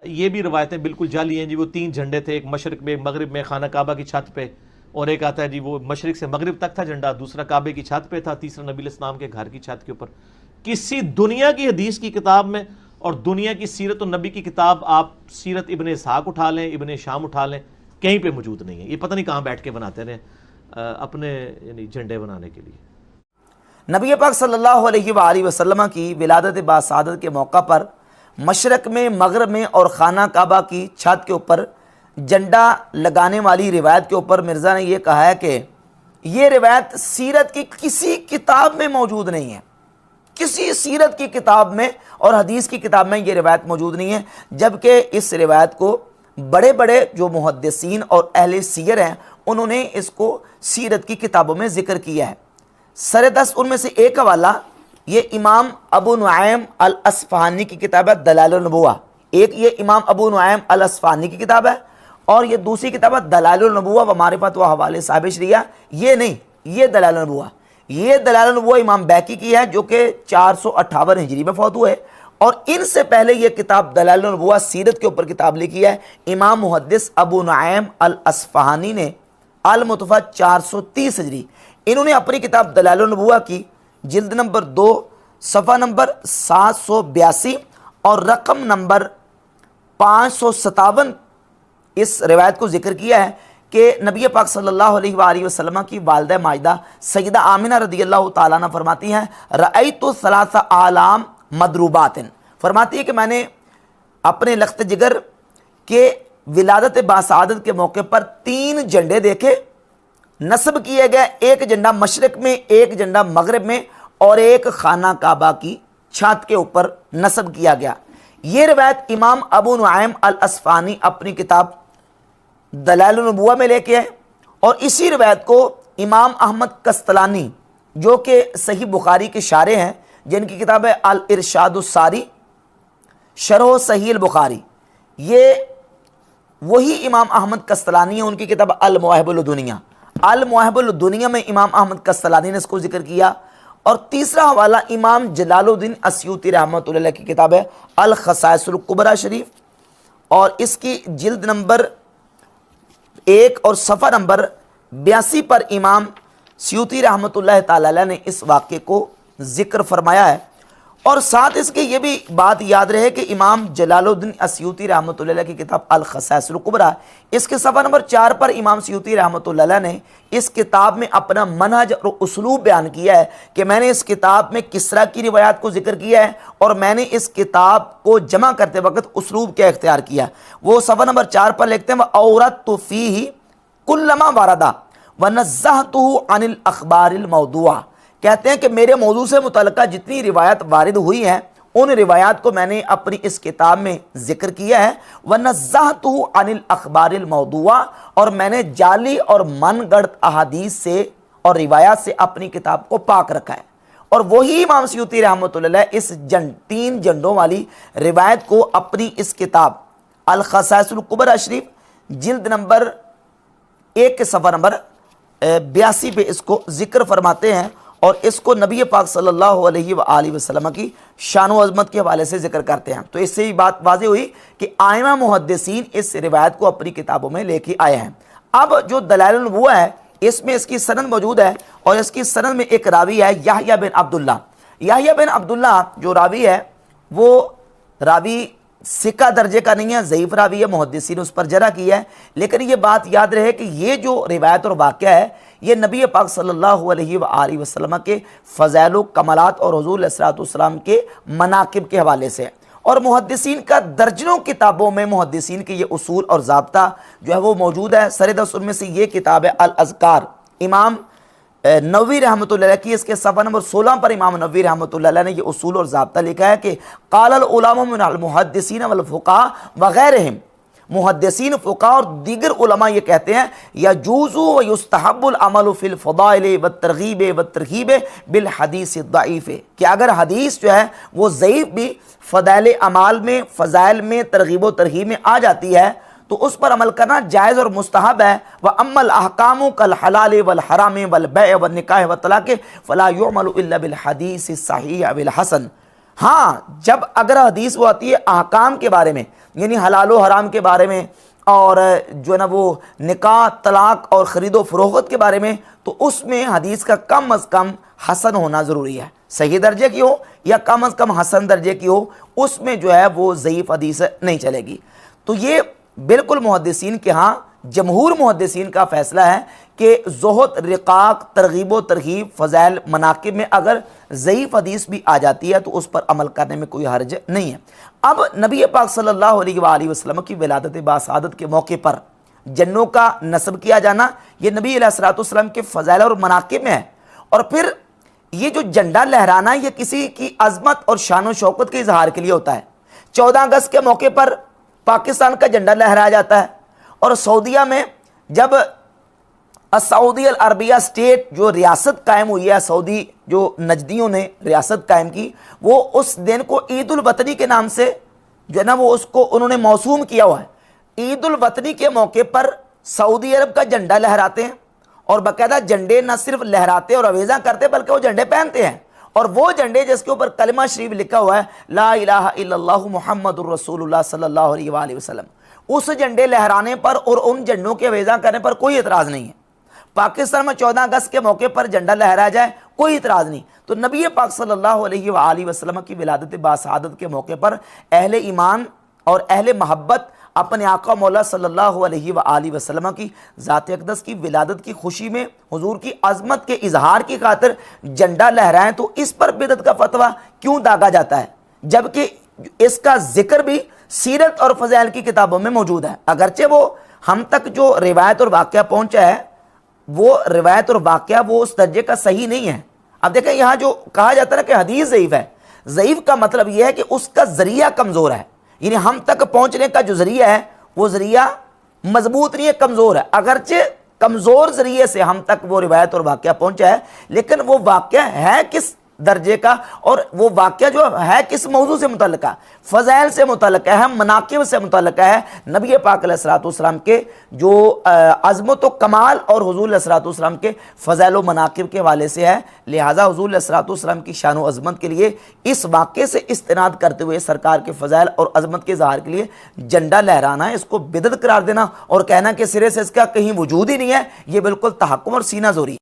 ये भी रवायतें बिल्कुल जाली हैं जी। वो 3 झंडे थे, एक मशरक में, मगरिब में खाना काबा की छत पे, और एक आता है जी वो मशरक से मगरिब तक था झंडा, दूसरा काबे की छत पे था, तीसरा नबी इस्लाम के घर की छत के ऊपर। किसी दुनिया की हदीस की किताब में और दुनिया की सीरत और नबी की किताब, आप सीरत इब्ने इसहाक उठा लें, इब्ने शाम उठा लें, कहीं पे मौजूद नहीं है। ये पता नहीं कहाँ बैठ के बनाते रहे अपने यानी झंडे बनाने के लिए। नबी पाक सल्लल्लाहु अलैहि वसल्लम की विलादत बासादत के मौका पर मशरक में, मगरब में और खाना काबा की छत के ऊपर झंडा लगाने वाली रिवायत के ऊपर मिर्ज़ा ने यह कहा है कि ये रिवायत सीरत की किसी किताब में मौजूद नहीं है, किसी सीरत की किताब में और हदीस की किताब में ये रिवायत मौजूद नहीं है। जबकि इस रिवायत को बड़े बड़े जो मुहद्दिसीन और अहले सीयर हैं उन्होंने इसको सीरत की किताबों में जिक्र किया है। सर 10 उनमें से एक हवाला ये इमाम अबू नुआइम अल अस्फहानी की किताब है दलाइलुन नबुव्वा। एक ये इमाम अबू नुआइम अल अस्फहानी की किताब है और ये दूसरी किताब है दलाइलुन नबुव्वा व मारिफत व हवाले साहिब शरिया। ये नहीं, ये दलाइलुन नबुव्वा, ये दलाइलुन नबुव्वा इमाम बैकी की है जो कि 458 हिजरी में फौत हुए। और इनसे पहले ये किताब दलाइलुन नबुव्वा सीरत के ऊपर किताब लिखी है इमाम मुहद्दिस अबू नुआइम अल अस्फहानी ने अल मुतफ़ा 430 हिजरी। इन्होंने अपनी किताब दलाइलुन नबुव्वा की जिल्द नंबर 2 सफ़ा नंबर 782 और रकम नंबर 557 इस रिवायत को जिक्र किया है कि नबी पाक सल्लल्लाहु अलैहि वसल्लम की वालिदा माजिदा सैयदा आमिना रदियल्लाहु ताला अन्हा फरमाती हैं रअयतु सलासा आलाम मदरूबातिन, फरमाती है कि मैंने अपने लख्त जिगर के विलादत बासादत के मौके पर 3 झंडे देखे, नस्ब किए गए, एक झंडा मशरक में, एक झंडा मगरिब में और एक खाना काबा की छत के ऊपर नस्ब किया गया। ये रिवायत इमाम अबू नुआइम अल अस्फहानी अपनी किताब दलाइलुन नबुव्वा में लेके आए और इसी रिवायत को इमाम अहमद कस्तलानी जो कि सही बुखारी के शारे हैं, जिनकी किताब है अल इरशादुस सारी शरह सही अल बुखारी, ये वही इमाम अहमद कस्तलानी है, उनकी किताब अल मवाहिबुल दुनिया, अल मवाहिबुल दुनिया में इमाम अहमद कस्तलानी ने इसको जिक्र किया। और तीसरा हवाला इमाम जलालुद्दीन अस्यूती रहमतुल्लाह अलैह की किताब है अल खसाइसुल कुबरा शरीफ और इसकी जिल्द नंबर 1 और सफ़ा नंबर 82 पर इमाम स्यूती रहमतुल्लाह ताला अलैह ने इस वाक़े को जिक्र फरमाया है। और साथ इसके ये भी बात याद रहे कि इमाम जलालुद्दीन अस्यूती रहमतुल्लाह अलैह की किताब अल खसाइसुल कुबरा, इसके सफ़ा नंबर 4 पर इमाम स्यूती रहमतुल्लाह अलैह ने इस किताब में अपना मनहज और उसलूब बयान किया है कि मैंने इस किताब में किसरा की रिवायात को जिक्र किया है और मैंने इस किताब को जमा करते वक्त उसलूब क्या इख्तियार किया। वो सफ़ा नंबर 4 पर लिखते हैं औरतु फीही कुल्लमा वारदा व नज़्ज़हतुहु अनिल अखबारिल मौदूआ, कहते हैं कि मेरे मौजू से मुतल्लिक़ जितनी रिवायत वारिद हुई हैं उन रिवायात को मैंने अपनी इस किताब में जिक्र किया है। व नज़्ज़हतुहु अनिल अखबारिल मौदूआ, और मैंने जाली और मनगढ़ंत अहादीस से और रिवायात से अपनी किताब को पाक रखा है। और वही इमाम स्यूती रहमतुल्लाह अलैह इस 3 झंडों वाली रिवायत को अपनी इस किताब अल खसाइसुल कुबरा शरीफ जिल्द नंबर 1 के सफ़ा नंबर 82 पे इसको जिक्र फरमाते हैं और इसको नबी पाक सल्लल्लाहु अलैहि वसल्लम की शान व अज़मत के हवाले से जिक्र करते हैं। तो इससे ही बात वाज़ेह हुई कि आइमा मुहद्दिसीन इस रिवायत को अपनी किताबों में लेके आए हैं। अब जो दलाइलुन नबुव्वा है इसमें इसकी सनद मौजूद है और इसकी सनद में एक रावी है याहया बिन अब्दुल्ला। याहया बिन अब्दुल्ला जो रावी है वो रावी सिक्का दर्जे का नहीं है, ज़ईफ़ रावी है, मुहद्दिसीन उस पर जरा की है। लेकिन ये बात याद रहे कि ये जो रिवायत और वाक़या है ये नबी पाक सल्लल्लाहु अलैहि वसल्लम के फ़ज़ाइल व कमालात और हुज़ूर अलैहिस्सलातु वस्सलाम के मनाक़िब के हवाले से। और मुहद्दिसीन का दर्जनों किताबों में मुहद्दिसीन के ये उसूल और ज़ाब्ता जो है वो मौजूद है। सर 10 उनमें से ये किताब है अल अज़कार, इमाम नववी रहमतुल्लाह की, इसके सफ़ा नंबर 16 पर इमाम नववी रहमतुल्लाह ने ये उसूल और ज़ाब्ता लिखा है कि क़ालल उलमा मिनल मुहद्दिसीन वल फ़ुक़हा व गैरहिम, मुहद्दिसीन फ़ुक़हा और दीगर उलमा ये कहते हैं यजूज़ु व युस्तहब्बुल अमलु फ़िल फ़दाइल व तरग़ीब बिल हदीस दईफ़, कि अगर हदीस जो है वो ज़ईफ़ भी फ़दाइल अमाल में, फ़ज़ाइल में, तरग़ीब व तरहीब में आ जाती है तो उस पर अमल करना जायज़ और मुस्तहब है। व अम्मल अहकामु कल हलाल वल हराम वल बै व निकाह व तलाक़ फ़ला युअमलु इल्ला बिल हदीस सहीह बिल हसन, हाँ, जब अगर हदीस वो आती है अहकाम के बारे में, यानी हलाल व हराम के बारे में, और जो है ना वो निकाह, तलाक और ख़रीदो फरोख्त के बारे में, तो उसमें हदीस का कम अज़ कम हसन होना ज़रूरी है। सही दर्जे की हो या कम अज़ कम हसन दर्जे की हो, उसमें जो है वो ज़ईफ़ हदीस नहीं चलेगी। तो ये बिल्कुल मुहद्दिसीन के यहाँ, जमहूर मुहद्दिसीन का फ़ैसला है कि ज़ुहद, रिक़ाक़, तरग़ीब व तरहीब, फ़ज़ाइल, मनाक़िब में अगर ज़ईफ़ हदीस भी आ जाती है तो उस पर अमल करने में कोई हर्ज नहीं है। अब नबी पाक सल्लल्लाहु अलैहि वसल्लम की विलादत बासादत के मौके पर जन्नों का नस्ब किया जाना, ये नबी अलैहिस्सलाम के फ़ज़ाइल और मनाक़िब में है। और फिर ये जो झंडा लहराना, ये किसी की अज़मत और शान व शौकत के इजहार के लिए होता है। 14 अगस्त के मौके पर पाकिस्तान का झंडा लहराया जाता है, और सऊदीया में जब सऊदी अरबिया स्टेट जो रियासत कायम हुई है, सऊदी जो नजदियों ने रियासत कायम की, वो उस दिन को ईद उल वतनी के नाम से जो है ना वो उसको उन्होंने मौसूम किया हुआ है। ईद उल वतनी के मौके पर सऊदी अरब का झंडा लहराते हैं, और बाकायदा झंडे न सिर्फ लहराते और अवेज़ा करते बल्कि वो झंडे पहनते हैं। और वो झंडे जिसके ऊपर कलमा शरीफ लिखा हुआ है, ला इलाहा इल्लल्लाहु मुहम्मदुर रसूलुल्लाह सल्लल्लाहु अलैहि वसल्लम, उस झंडे लहराने पर और उन झंडों के अवेज़ा करने पर कोई एतराज़ नहीं है। पाकिस्तान में 14 अगस्त के मौके पर झंडा लहराया जाए, कोई इतराज़ नहीं। तो नबी पाक सल्लल्लाहु अलैहि वसल्लम की विलादत बासादत के मौके पर अहले ईमान और अहले मोहब्बत अपने आका मौला सल्लल्लाहु अलैहि वसल्लम की ज़ात अक़दस की विलादत की खुशी में हुजूर की अज़मत के इजहार की खातिर झंडा लहराएं, तो इस पर बिदअत का फतवा क्यों दागा जाता है, जबकि इसका जिक्र भी सीरत और फ़ज़ाइल की किताबों में मौजूद है। अगरचे वो हम तक जो रिवायत और वाक़या पहुँचा है, वो रिवायत और वाक़या वो उस दर्जे का सही नहीं है। अब देखें, यहाँ जो कहा जाता है ना कि हदीस ज़ईफ़ है, ज़ईफ़ का मतलब यह है कि उसका ज़रिया कमज़ोर है, यानी हम तक पहुँचने का जो ज़रिया है वो ज़रिया मजबूत नहीं है, कमज़ोर है। अगरचे कमज़ोर ज़रिए से हम तक वो रिवायत और वाक़या पहुँचा है, लेकिन वो वाक़या है किस दर्जे का, और वो वाक़या जो है किस मौजू से मुतल्लिक़ा, फ़ज़ाइल से मुतल्लिक़ा है, मनाक़िब से मुतल्लिक़ा है, नबी पाक अलैहिस्सलाम के जो अज़मत व कमाल और हुज़ूर अलैहिस्सलाम के फ़ज़ाइल व मनाक़िब के हवाले से है। लिहाजा हुज़ूर अलैहिस्सलाम की शान व अज़मत के लिए इस वाक़े से इस्तिनाद करते हुए सरकार के फ़ज़ाइल और अज़मत के इज़हार के लिए झंडा लहराना है, इसको बिदअत करार देना और कहना कि सिरे से इसका कहीं वजूद ही नहीं है, ये बिल्कुल तहक्कुम और सीना ज़ोरी है।